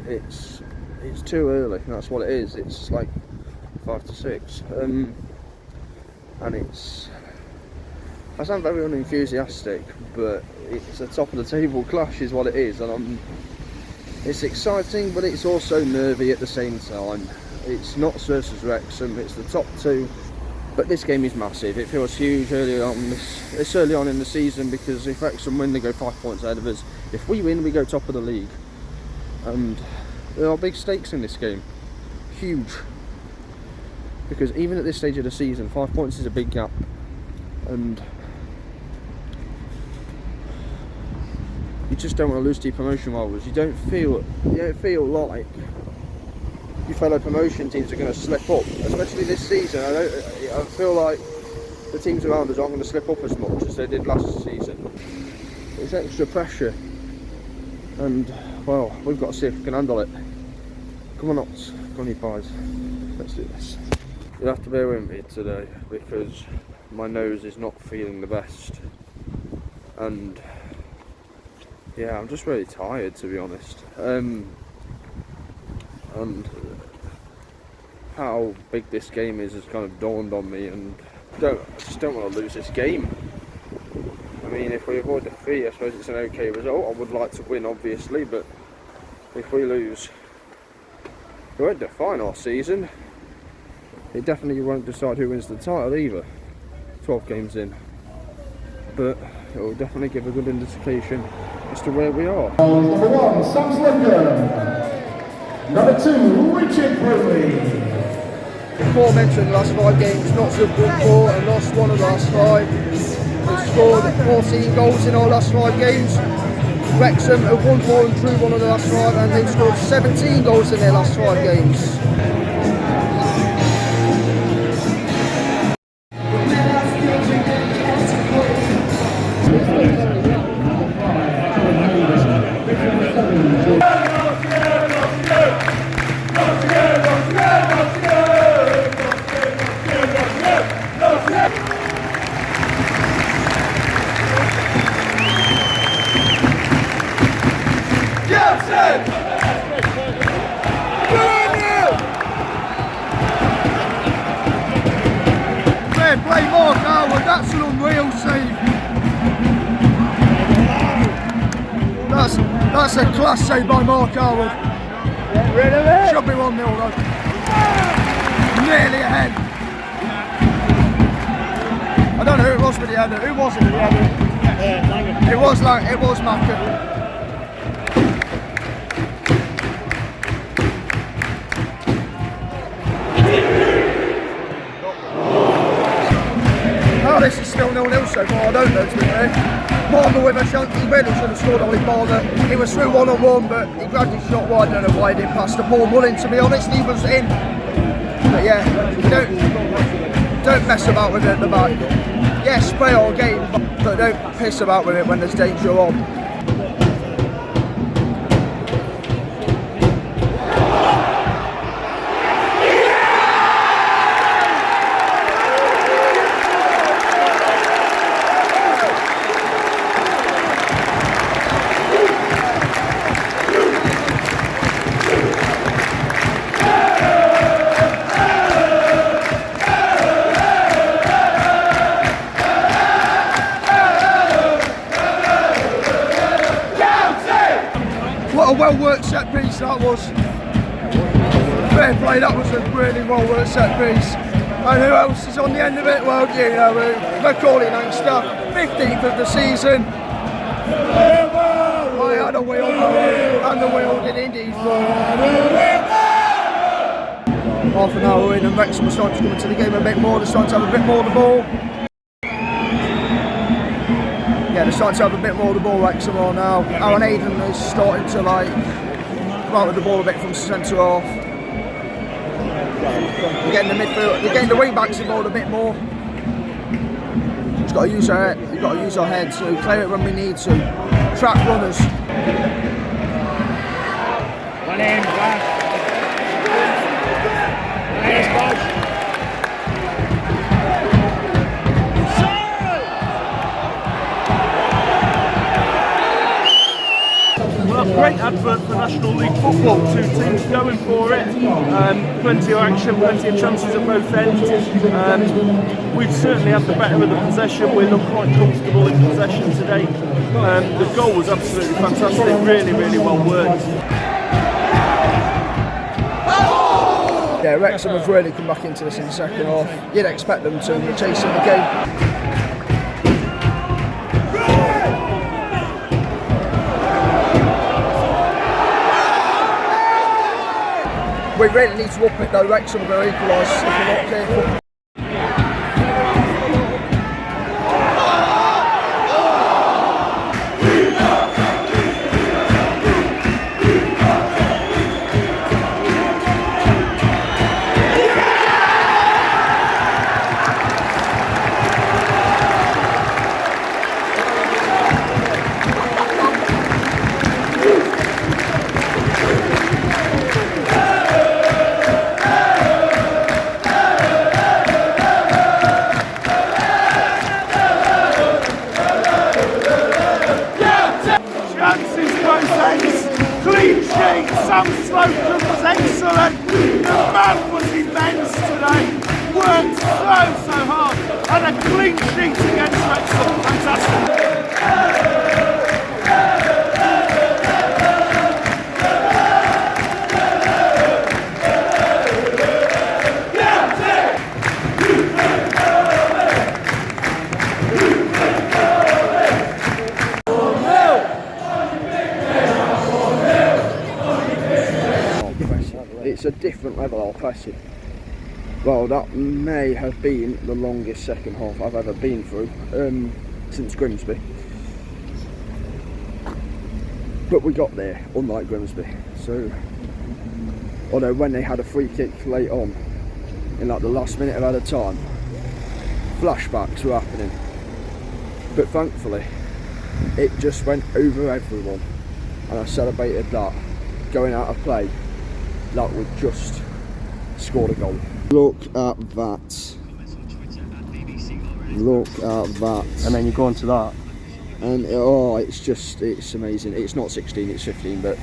It's too early. That's what it is. It's like 5 to 6, and I sound very unenthusiastic, but it's a top of the table clash is what it is, and it's exciting, but it's also nervy at the same time. It's not versus Wrexham, it's the top two, but this game is massive. It feels huge early on in the season, because if Wrexham win, they go 5 points ahead of us. If we win, we go top of the league, and there are big stakes in this game, huge, because even at this stage of the season, 5 points is a big gap, and you just don't want to lose to your promotion rivals. You don't feel like your fellow promotion teams are going to slip up, especially this season. I feel like the teams around us aren't going to slip up as much as they did last season. It's extra pressure, and well, we've got to see if we can handle it. Come on, Ots, come on, you pies, let's do this. You'll have to bear with me today because my nose is not feeling the best, and yeah, I'm just really tired, to be honest. And how big this game is has kind of dawned on me, and I just don't want to lose this game. I mean, if we avoid defeat, I suppose it's an okay result. I would like to win, obviously, but if we lose, it won't define our season. It definitely won't decide who wins the title either, 12 games in. But it will definitely give a good indication as to where we are. Number 1, Sam Slender. Number 2, Richard Bromley. Before mentioned, the last 5 games, not so good for, and lost one of the last 5. We've scored 14 goals in our last 5 games. Wrexham have won 4 and drew one of the last 5, and they've scored 17 goals in their last 5 games. Play Mark Howard, that's an unreal save. That's a class save by Mark Howard. Get rid of it. Should be 1-0 though. Nearly ahead. I don't know who it was for the header. Who was it for the header? It was Macca. Oh, this is still 0-0 so far, I don't know, to be fair. Palmer with a chance, he really should have scored Ollie Palmer. He was through 1-on-1, but he grabbed his shot wide. I don't know why he didn't pass to Paul Mullin, to be honest. He was in. But yeah, don't mess about with it at the back. Yes, play all game, but don't piss about with it when there's danger on. What a well-worked set piece that was. Fair play, that was a really well-worked set piece. And who else is on the end of it? Well, you know who. Macaulay Langster, 15th of the season. I had a wheel, and the wheel did indeed fall. Half an hour in, and Wrexham are starting to come into the game a bit more. They're starting to have a bit more of the ball. Yeah, they're starting to have a bit more of the ball, Wrexham are now. Aaron Hayden is starting to come out with the ball a bit from centre half. They're getting the midfield, they're getting the wing backs involved a bit more. Just got to use our head, you've got to use our heads to clear it when we need to. Track runners. One in, back. Nice ball. Great advert for National League football. Two teams going for it. Plenty of action, plenty of chances at both ends. We've certainly had the better of the possession. We look quite comfortable in possession today. The goal was absolutely fantastic. Really, really well worked. Yeah, Wrexham have really come back into this in the second half. You'd expect them to, and chasing the game. We really need to up it though. Wrexham are going to equalise if we're not careful. Clean sheet, Sam Slocum was excellent. The man was immense today. Worked so hard. And a clean sheet against Wrexham. Fantastic. It's a different level of pressing. Well, that may have been the longest second half I've ever been through since Grimsby. But we got there, unlike Grimsby. So, although when they had a free kick late on, in like the last minute of added time, flashbacks were happening. But thankfully, it just went over everyone, and I celebrated that going out of play. Like we just scored a goal. Look at that. Look at that. And then you go on to that. And it's amazing. It's not 16, it's 15, but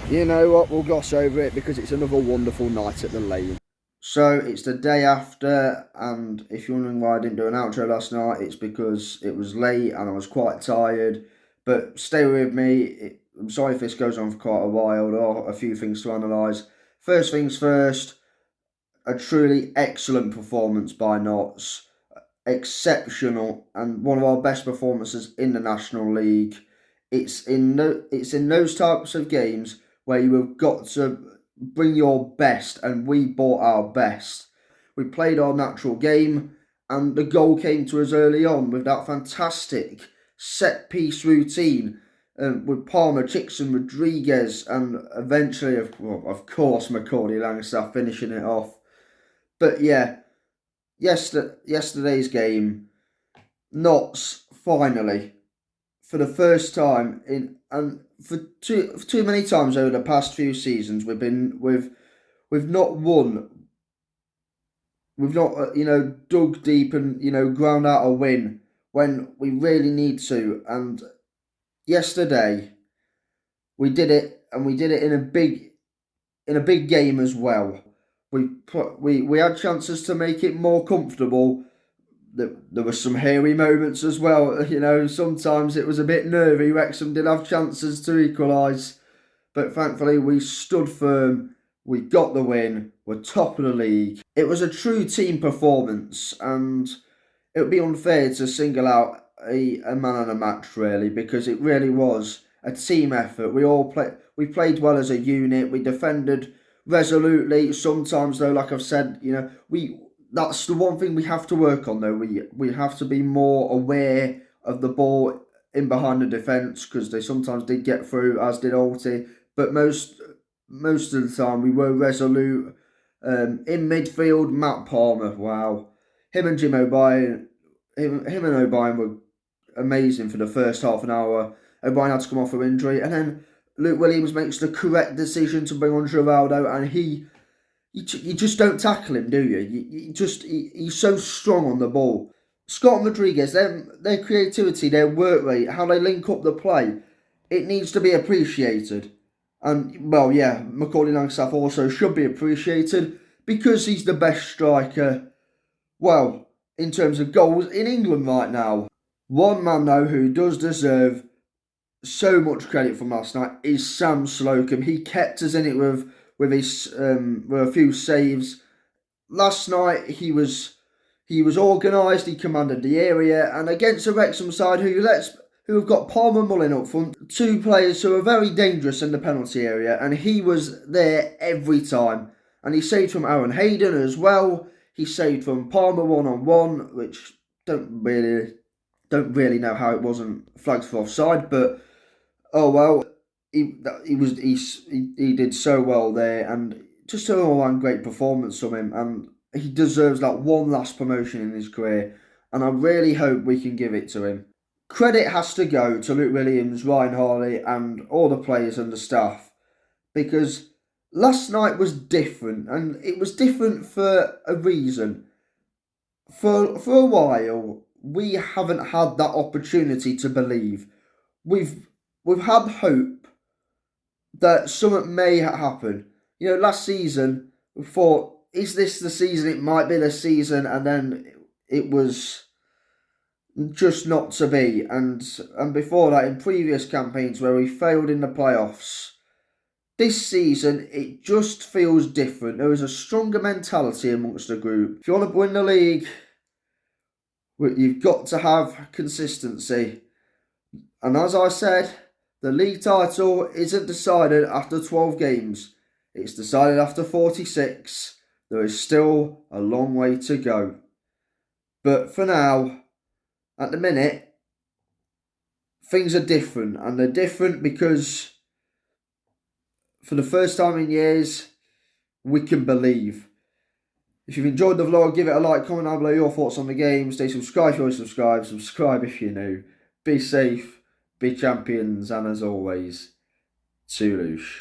you know what, we'll gloss over it because it's another wonderful night at the Lane. So it's the day after, and if you're wondering why I didn't do an outro last night, it's because it was late and I was quite tired. But stay with me. I'm sorry if this goes on for quite a while. There are a few things to analyse. First things first, a truly excellent performance by Notts. Exceptional, and one of our best performances in the National League. It's in those types of games where you have got to bring your best, and we brought our best. We played our natural game, and the goal came to us early on with that fantastic set-piece routine. With Palmer, Chicks and Rodriguez, and eventually, of course, Macaulay Langstaff finishing it off. But yeah, yesterday's game, Notts finally, for the first time and for too many times over the past few seasons, we've not won. We've not dug deep and ground out a win when we really need to. And yesterday, we did it, and we did it in a big game as well. We had chances to make it more comfortable. There were some hairy moments as well. Sometimes it was a bit nervy. Wrexham did have chances to equalise, but thankfully we stood firm. We got the win. We're top of the league. It was a true team performance, and it would be unfair to single out a man of the match, really, because it really was a team effort. We played well as a unit. We defended resolutely. Sometimes, though, like I've said, that's the one thing we have to work on, though. We have to be more aware of the ball in behind the defence, because they sometimes did get through, as did Alty. But most of the time, we were resolute. In midfield, Matt Palmer, wow. Him and Jim O'Brien, him and O'Brien were amazing for the first half an hour. O'Brien had to come off of injury, and then Luke Williams makes the correct decision to bring on Geraldo, and you just don't tackle him, do you? He's so strong on the ball. Scott and Rodriguez, their creativity, their work rate, how they link up the play, it needs to be appreciated. And, well, yeah, Macaulay Langstaff also should be appreciated because he's the best striker, well, in terms of goals in England right now. One man, though, who does deserve so much credit from last night is Sam Slocum. He kept us in it with his with a few saves. Last night he was organised. He commanded the area, and against a Wrexham side who have got Palmer Mullin up front, two players who are very dangerous in the penalty area, and he was there every time. And he saved from Aaron Hayden as well. He saved from Palmer 1-on-1, which don't really know how it wasn't flagged for offside, but oh well, he did so well there, and just an all-round great performance from him, and he deserves that one last promotion in his career, and I really hope we can give it to him. Credit has to go to Luke Williams, Ryan Harley, and all the players and the staff, because last night was different, and it was different for a reason. For a while, we haven't had that opportunity to believe. We've had hope that something may happen. You know, last season, we thought, is this the season? It might be the season, and then it was just not to be. And before that, in previous campaigns where we failed in the playoffs, this season, it just feels different. There is a stronger mentality amongst the group. If you want to win the league, you've got to have consistency. And as I said, the league title isn't decided after 12 games. It's decided after 46. There is still a long way to go. But for now, at the minute, things are different. And they're different because for the first time in years, we can believe. If you've enjoyed the vlog, give it a like, comment down below your thoughts on the game. Stay subscribed if you want to subscribe. Subscribe if you're new. Be safe, be champions, and as always, Toulouche.